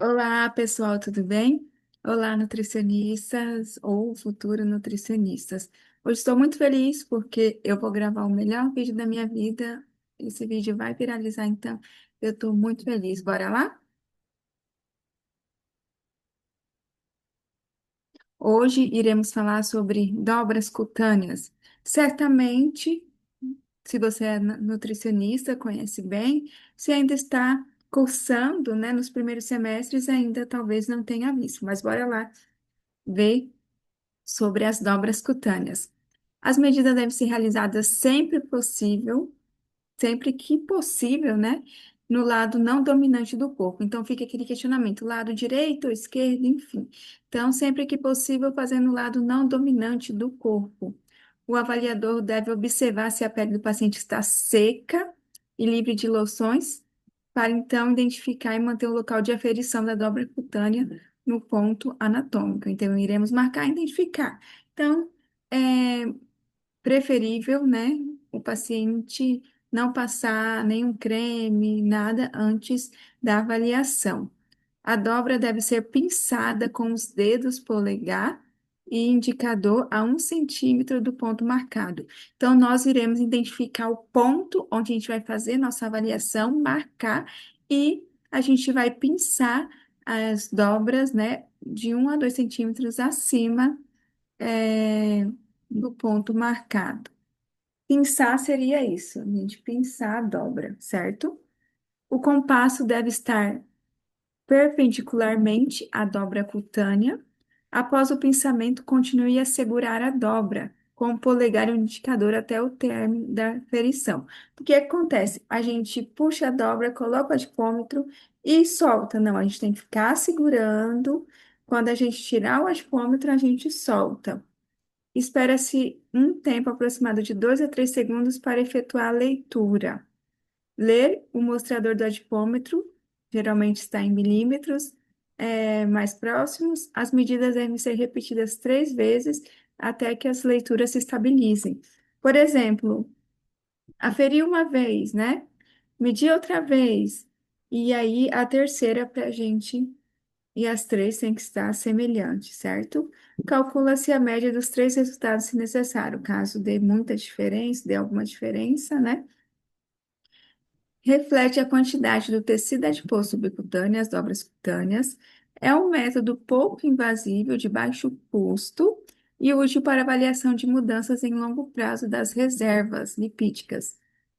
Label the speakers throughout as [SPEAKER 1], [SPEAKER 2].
[SPEAKER 1] Olá, pessoal, tudo bem? Olá, nutricionistas ou futuros nutricionistas. Hoje estou muito feliz porque eu vou gravar o melhor vídeo da minha vida. Esse vídeo vai viralizar, então eu estou muito feliz. Bora lá? Hoje iremos falar sobre dobras cutâneas. Certamente, se você é nutricionista, conhece bem, se ainda está cursando, né, nos primeiros semestres, ainda talvez não tenha visto, mas bora lá ver sobre as dobras cutâneas. As medidas devem ser realizadas sempre que possível, né? No lado não dominante do corpo. Então, fica aquele questionamento: lado direito ou esquerdo, enfim. Então, sempre que possível, fazendo o lado não dominante do corpo. O avaliador deve observar se a pele do paciente está seca e livre de loções, para então identificar e manter o local de aferição da dobra cutânea no ponto anatômico. Então, iremos marcar e identificar. Então, é preferível, né, o paciente não passar nenhum creme, nada antes da avaliação. A dobra deve ser pinçada com os dedos polegar e indicador a 1 centímetro do ponto marcado. Então, nós iremos identificar o ponto onde a gente vai fazer nossa avaliação, marcar e a gente vai pinçar as dobras, né, de 1 a 2 centímetros acima, do ponto marcado. Pinçar seria isso, a gente pinçar a dobra, certo? O compasso deve estar perpendicularmente à dobra cutânea. Após o pinçamento, continue a segurar a dobra com o polegar e o indicador até o término da ferição. O que acontece? A gente puxa a dobra, coloca o adipômetro e solta. Não, a gente tem que ficar segurando. Quando a gente tirar o adipômetro, a gente solta. Espera-se um tempo aproximado de 2 a 3 segundos para efetuar a leitura. Ler o mostrador do adipômetro, geralmente está em milímetros, mais próximos. As medidas devem ser repetidas 3 vezes até que as leituras se estabilizem. Por exemplo, aferir uma vez, né? Medir outra vez. E aí a terceira para a gente, e as três têm que estar semelhantes, certo? Calcula-se a média dos três resultados se necessário. Caso dê muita diferença, dê alguma diferença, né? Reflete a quantidade do tecido adiposo subcutâneo, as dobras cutâneas. É um método pouco invasivo, de baixo custo e útil para avaliação de mudanças em longo prazo das reservas lipídicas.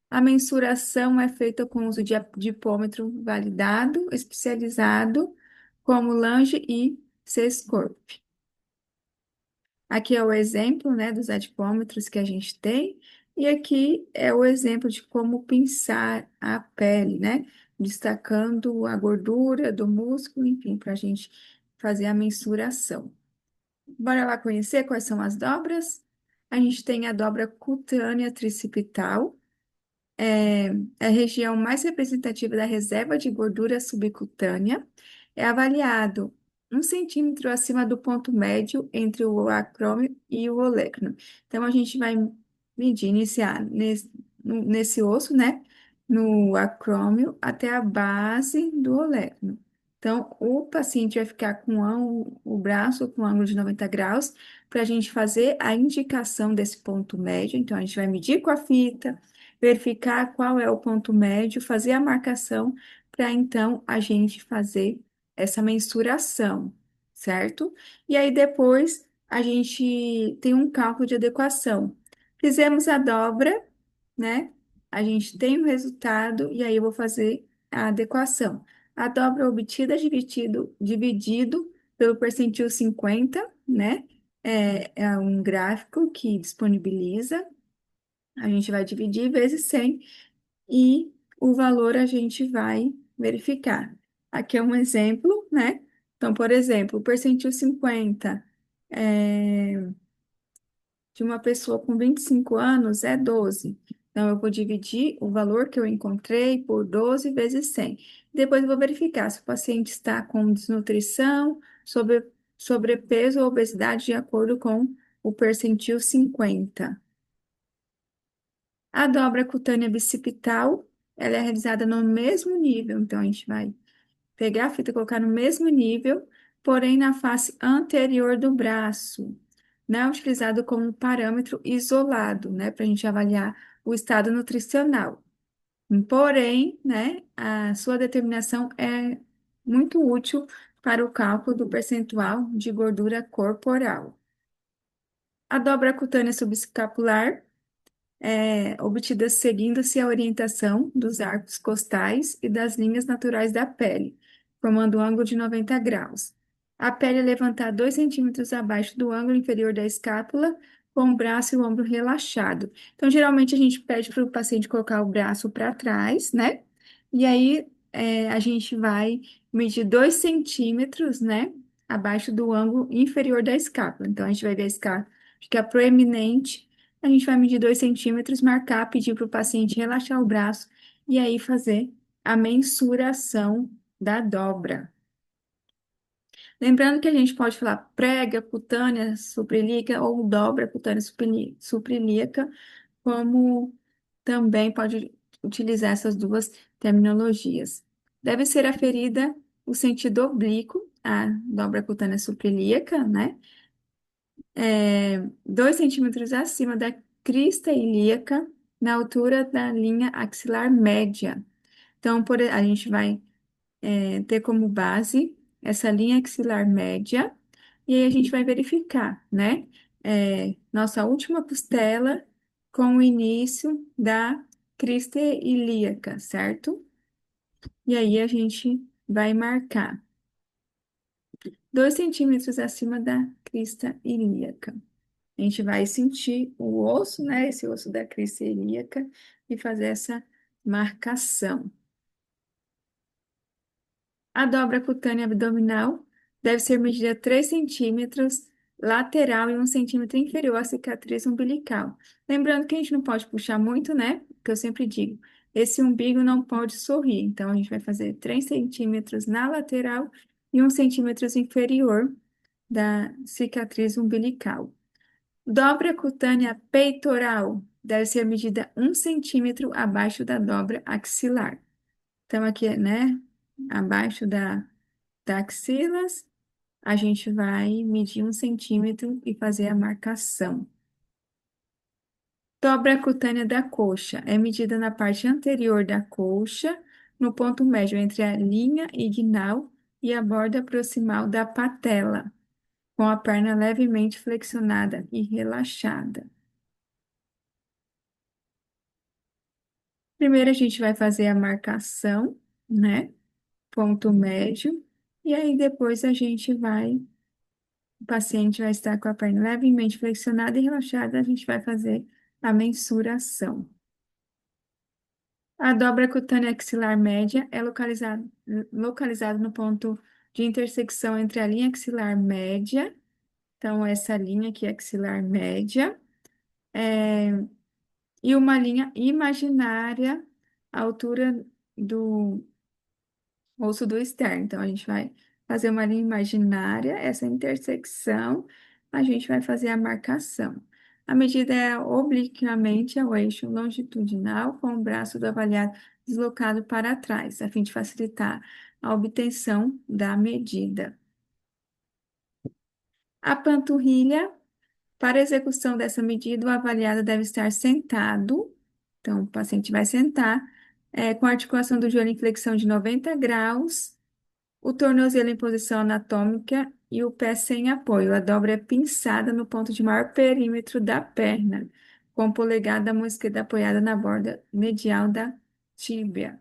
[SPEAKER 1] A mensuração é feita com uso de dipômetro validado, especializado, como Lange e Sescorp. Aqui é o exemplo, né, dos adipômetros que a gente tem, e aqui é o exemplo de como pinçar a pele, né, destacando a gordura do músculo, enfim, para a gente fazer a mensuração. Bora lá conhecer quais são as dobras? A gente tem a dobra cutânea tricipital, é a região mais representativa da reserva de gordura subcutânea. É avaliado 1 centímetro acima do ponto médio entre o acrômio e o olecno. Então, a gente vai medir, iniciar nesse osso, né? No acrômio até a base do olecno. Então, o paciente vai ficar com o braço com ângulo de 90 graus para a gente fazer a indicação desse ponto médio. Então, a gente vai medir com a fita, verificar qual é o ponto médio, fazer a marcação para então a gente fazer essa mensuração, certo? E aí depois a gente tem um cálculo de adequação. Fizemos a dobra, né? A gente tem o resultado e aí eu vou fazer a adequação. A dobra obtida dividido pelo percentil 50, né? É um gráfico que disponibiliza. A gente vai dividir vezes 100 e o valor a gente vai verificar. Aqui é um exemplo, né? Então, por exemplo, o percentil 50 de uma pessoa com 25 anos é 12. Então, eu vou dividir o valor que eu encontrei por 12 vezes 100. Depois, eu vou verificar se o paciente está com desnutrição, sobrepeso ou obesidade, de acordo com o percentil 50. A dobra cutânea bicipital, ela é realizada no mesmo nível, então a gente vai pegar a fita e colocar no mesmo nível, porém na face anterior do braço. Não é utilizado como parâmetro isolado, né, para a gente avaliar o estado nutricional. Porém, né, a sua determinação é muito útil para o cálculo do percentual de gordura corporal. A dobra cutânea subescapular obtida seguindo-se a orientação dos arcos costais e das linhas naturais da pele, formando um ângulo de 90 graus. A pele é levantada 2 centímetros abaixo do ângulo inferior da escápula, com o braço e o ombro relaxado. Então, geralmente, a gente pede para o paciente colocar o braço para trás, né? E aí, a gente vai medir 2 centímetros, né? Abaixo do ângulo inferior da escápula. Então, a gente vai ver a escápula fica proeminente, a gente vai medir 2 centímetros, marcar, pedir para o paciente relaxar o braço e aí fazer a mensuração da dobra. Lembrando que a gente pode falar prega cutânea suprailíaca ou dobra cutânea suprailíaca, como também pode utilizar essas duas terminologias. Deve ser aferida o sentido oblíquo, a dobra cutânea suprailíaca, né? 2 centímetros acima da crista ilíaca, na altura da linha axilar média. Então, a gente vai ter como base essa linha axilar média, e aí a gente vai verificar, né? Nossa última costela com o início da crista ilíaca, certo? E aí a gente vai marcar 2 centímetros acima da crista ilíaca. A gente vai sentir o osso, né? Esse osso da crista ilíaca e fazer essa marcação. A dobra cutânea abdominal deve ser medida 3 centímetros lateral e 1 centímetro inferior à cicatriz umbilical. Lembrando que a gente não pode puxar muito, né? Que eu sempre digo, esse umbigo não pode sorrir. Então, a gente vai fazer 3 centímetros na lateral e 1 centímetro inferior da cicatriz umbilical. Dobra cutânea peitoral deve ser medida 1 centímetro abaixo da dobra axilar. Então, aqui, né, abaixo da axilas, a gente vai medir 1 centímetro e fazer a marcação. Dobra cutânea da coxa é medida na parte anterior da coxa, no ponto médio entre a linha inguinal e a borda proximal da patela, com a perna levemente flexionada e relaxada. Primeiro a gente vai fazer a marcação, né? Ponto médio. E aí depois o paciente vai estar com a perna levemente flexionada e relaxada, a gente vai fazer a mensuração. A dobra cutânea axilar média é localizado no ponto de intersecção entre a linha axilar média, então essa linha aqui é axilar média, é, e uma linha imaginária à altura do osso do externo. Então, a gente vai fazer uma linha imaginária, essa intersecção, a gente vai fazer a marcação. A medida é obliquamente ao eixo longitudinal, com o braço do avaliado deslocado para trás, a fim de facilitar a obtenção da medida. A panturrilha, para execução dessa medida, o avaliado deve estar sentado. Então, o paciente vai sentar, com a articulação do joelho em flexão de 90 graus, o tornozelo em posição anatômica e o pé sem apoio. A dobra é pinçada no ponto de maior perímetro da perna, com o polegar da mão esquerda apoiada na borda medial da tíbia.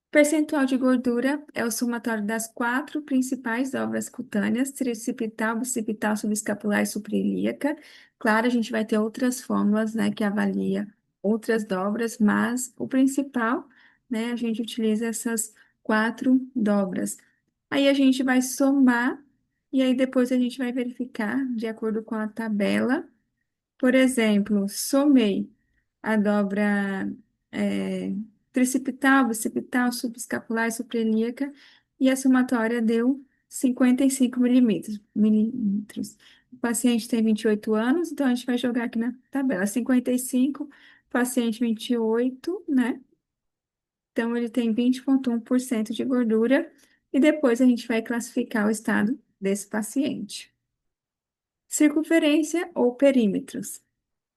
[SPEAKER 1] Percentual de gordura é o somatório das 4 principais dobras cutâneas, tricipital, bicipital, subescapular e suprailíaca. Claro, a gente vai ter outras fórmulas, né, que avalia outras dobras, mas o principal, né, a gente utiliza essas 4 dobras. Aí a gente vai somar e aí depois a gente vai verificar de acordo com a tabela. Por exemplo, somei a dobra é, tricipital, bicipital, subescapular e suprailíaca e a somatória deu 55 milímetros. O paciente tem 28 anos, então a gente vai jogar aqui na tabela. 55, paciente 28, né? Então, ele tem 20,1% de gordura e depois a gente vai classificar o estado desse paciente. Circunferência ou perímetros.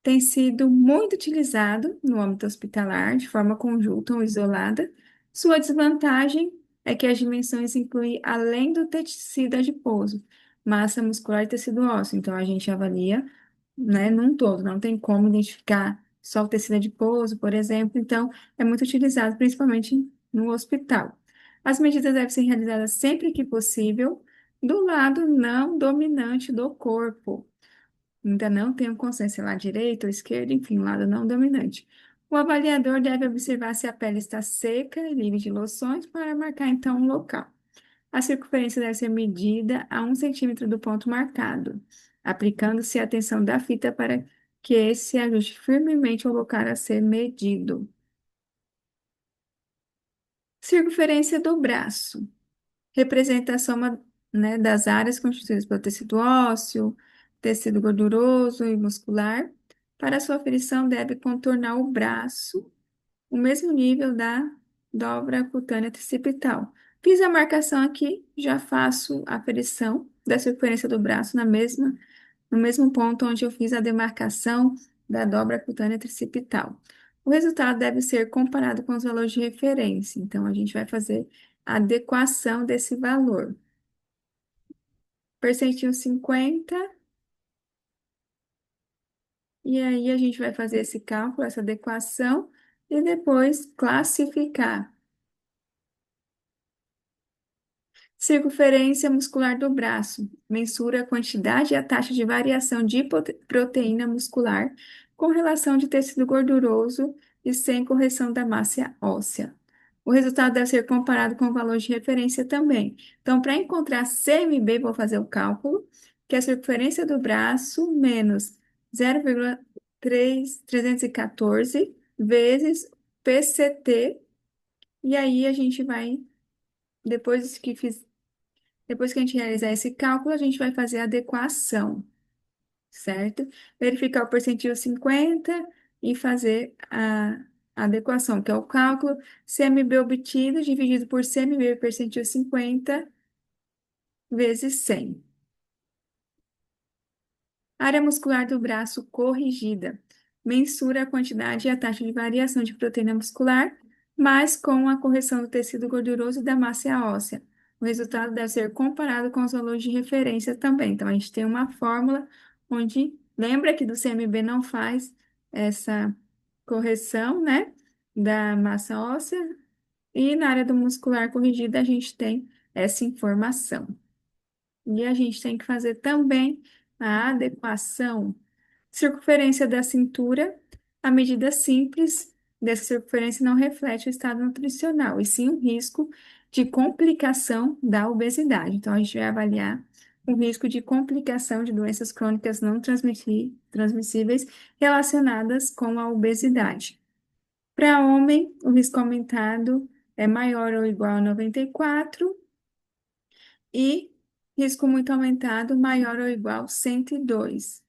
[SPEAKER 1] Tem sido muito utilizado no âmbito hospitalar, de forma conjunta ou isolada. Sua desvantagem é que as dimensões incluem, além do tecido adiposo, massa muscular e tecido ósseo. Então, a gente avalia, né, num todo, não tem como identificar só o tecido adiposo, por exemplo. Então, é muito utilizado, principalmente no hospital. As medidas devem ser realizadas sempre que possível, do lado não dominante do corpo. Ainda não tenho consciência lá direita ou esquerda, enfim, lado não dominante. O avaliador deve observar se a pele está seca e livre de loções para marcar então o local. A circunferência deve ser medida a 1 centímetro do ponto marcado, aplicando-se a tensão da fita para que esse ajuste firmemente ao local a ser medido. Circunferência do braço. Representa a soma, né, das áreas constituídas pelo tecido ósseo, tecido gorduroso e muscular. Para sua aferição, deve contornar o braço, o mesmo nível da dobra cutânea tricipital. Fiz a marcação aqui, já faço a aferição da circunferência do braço no mesmo ponto onde eu fiz a demarcação da dobra cutânea tricipital. O resultado deve ser comparado com os valores de referência. Então, a gente vai fazer a adequação desse valor. Percentil 50, e aí a gente vai fazer esse cálculo, essa adequação, e depois classificar. Circunferência muscular do braço. Mensura a quantidade e a taxa de variação de proteína muscular com relação de tecido gorduroso e sem correção da massa óssea. O resultado deve ser comparado com o valor de referência também. Então, para encontrar CMB, vou fazer o cálculo, que é a circunferência do braço menos 0,314 vezes PCT, e aí a gente vai, depois que fiz depois que a gente realizar esse cálculo, a gente vai fazer a adequação, certo? Verificar o percentil 50 e fazer a adequação, que é o cálculo CMB obtido dividido por CMB percentil 50 vezes 100. Área muscular do braço corrigida. Mensura a quantidade e a taxa de variação de proteína muscular, mas com a correção do tecido gorduroso e da massa óssea. O resultado deve ser comparado com os valores de referência também. Então, a gente tem uma fórmula onde, lembra que do CMB não faz essa correção, né, da massa óssea, e na área do muscular corrigida a gente tem essa informação. E a gente tem que fazer também a adequação. Circunferência da cintura, a medida simples dessa circunferência não reflete o estado nutricional, e sim o risco de complicação da obesidade. Então, a gente vai avaliar o risco de complicação de doenças crônicas não transmissíveis relacionadas com a obesidade. Para homem, o risco aumentado é maior ou igual a 94 e risco muito aumentado, maior ou igual a 102.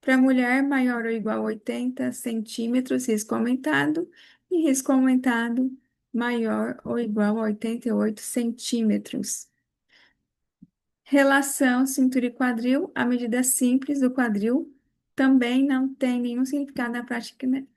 [SPEAKER 1] Para mulher, maior ou igual a 80 centímetros, risco aumentado, e risco aumentado, maior ou igual a 88 centímetros. Relação cintura e quadril, a medida simples do quadril também não tem nenhum significado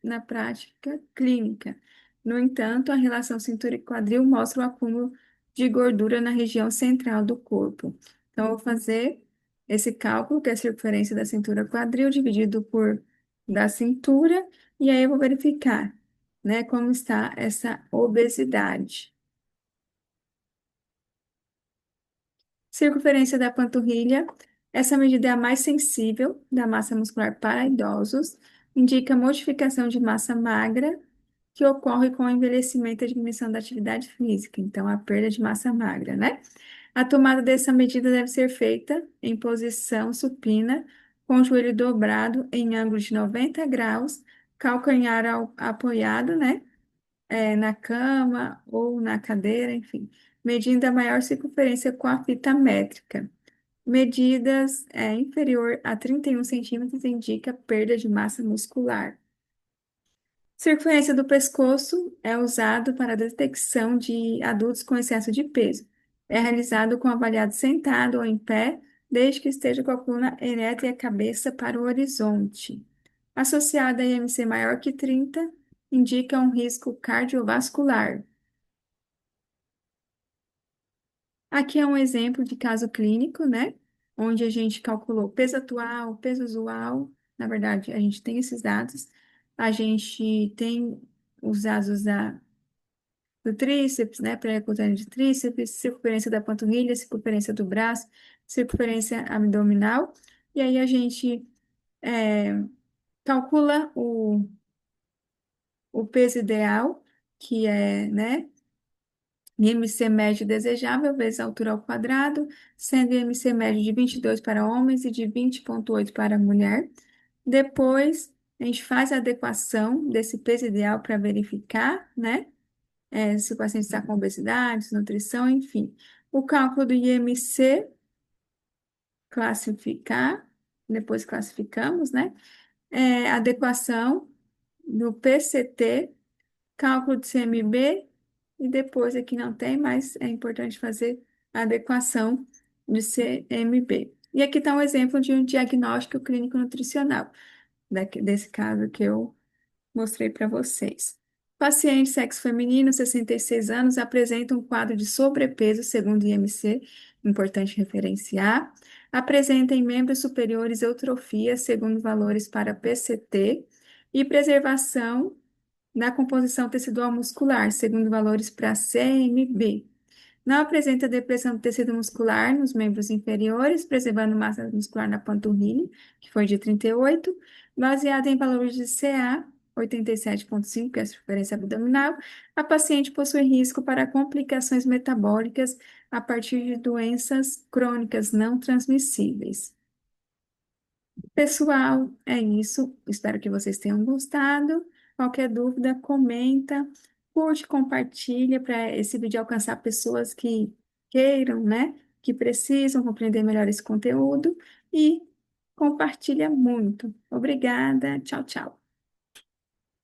[SPEAKER 1] na prática clínica. No entanto, a relação cintura e quadril mostra o acúmulo de gordura na região central do corpo. Então, eu vou fazer esse cálculo, que é a circunferência da cintura quadril, dividido por da cintura, e aí eu vou verificar, né, como está essa obesidade. Circunferência da panturrilha. Essa medida é a mais sensível da massa muscular para idosos. Indica modificação de massa magra que ocorre com o envelhecimento e a diminuição da atividade física. Então, a perda de massa magra, né? A tomada dessa medida deve ser feita em posição supina, com o joelho dobrado em ângulo de 90 graus, calcanhar apoiado, né? Na cama ou na cadeira, enfim, medindo a maior circunferência com a fita métrica. Medidas inferior a 31 centímetros indica perda de massa muscular. Circunferência do pescoço é usado para a detecção de adultos com excesso de peso. É realizado com avaliado sentado ou em pé, desde que esteja com a coluna ereta e a cabeça para o horizonte. Associada a IMC maior que 30, indica um risco cardiovascular. Aqui é um exemplo de caso clínico, né? Onde a gente calculou peso atual, peso usual. Na verdade, a gente tem esses dados. A gente tem os dados do tríceps, né? Pré-cutâneo de tríceps, circunferência da panturrilha, circunferência do braço, circunferência abdominal. E aí a gente é, calcula o peso ideal, que é, né? IMC médio desejável vezes a altura ao quadrado, sendo IMC médio de 22 para homens e de 20,8 para mulher. Depois, a gente faz a adequação desse peso ideal para verificar, né? Se o paciente está com obesidade, nutrição, enfim. O cálculo do IMC, classificar, depois classificamos, né? Adequação do PCT, cálculo de CMB, e depois aqui não tem, mas é importante fazer a adequação de CMB. E aqui está um exemplo de um diagnóstico clínico nutricional, desse caso que eu mostrei para vocês. Paciente sexo feminino, 66 anos, apresenta um quadro de sobrepeso, segundo o IMC, importante referenciar. Apresenta em membros superiores eutrofia, segundo valores para PCT, e preservação da composição tecidual muscular, segundo valores para CMB. Não apresenta depressão do tecido muscular nos membros inferiores, preservando massa muscular na panturrilha, que foi de 38, baseada em valores de CA 87,5, que é a circunferência abdominal. A paciente possui risco para complicações metabólicas a partir de doenças crônicas não transmissíveis. Pessoal, é isso. Espero que vocês tenham gostado. Qualquer dúvida, comenta, curte, compartilha para esse vídeo alcançar pessoas que queiram, né? Que precisam compreender melhor esse conteúdo e compartilha muito. Obrigada. Tchau, tchau.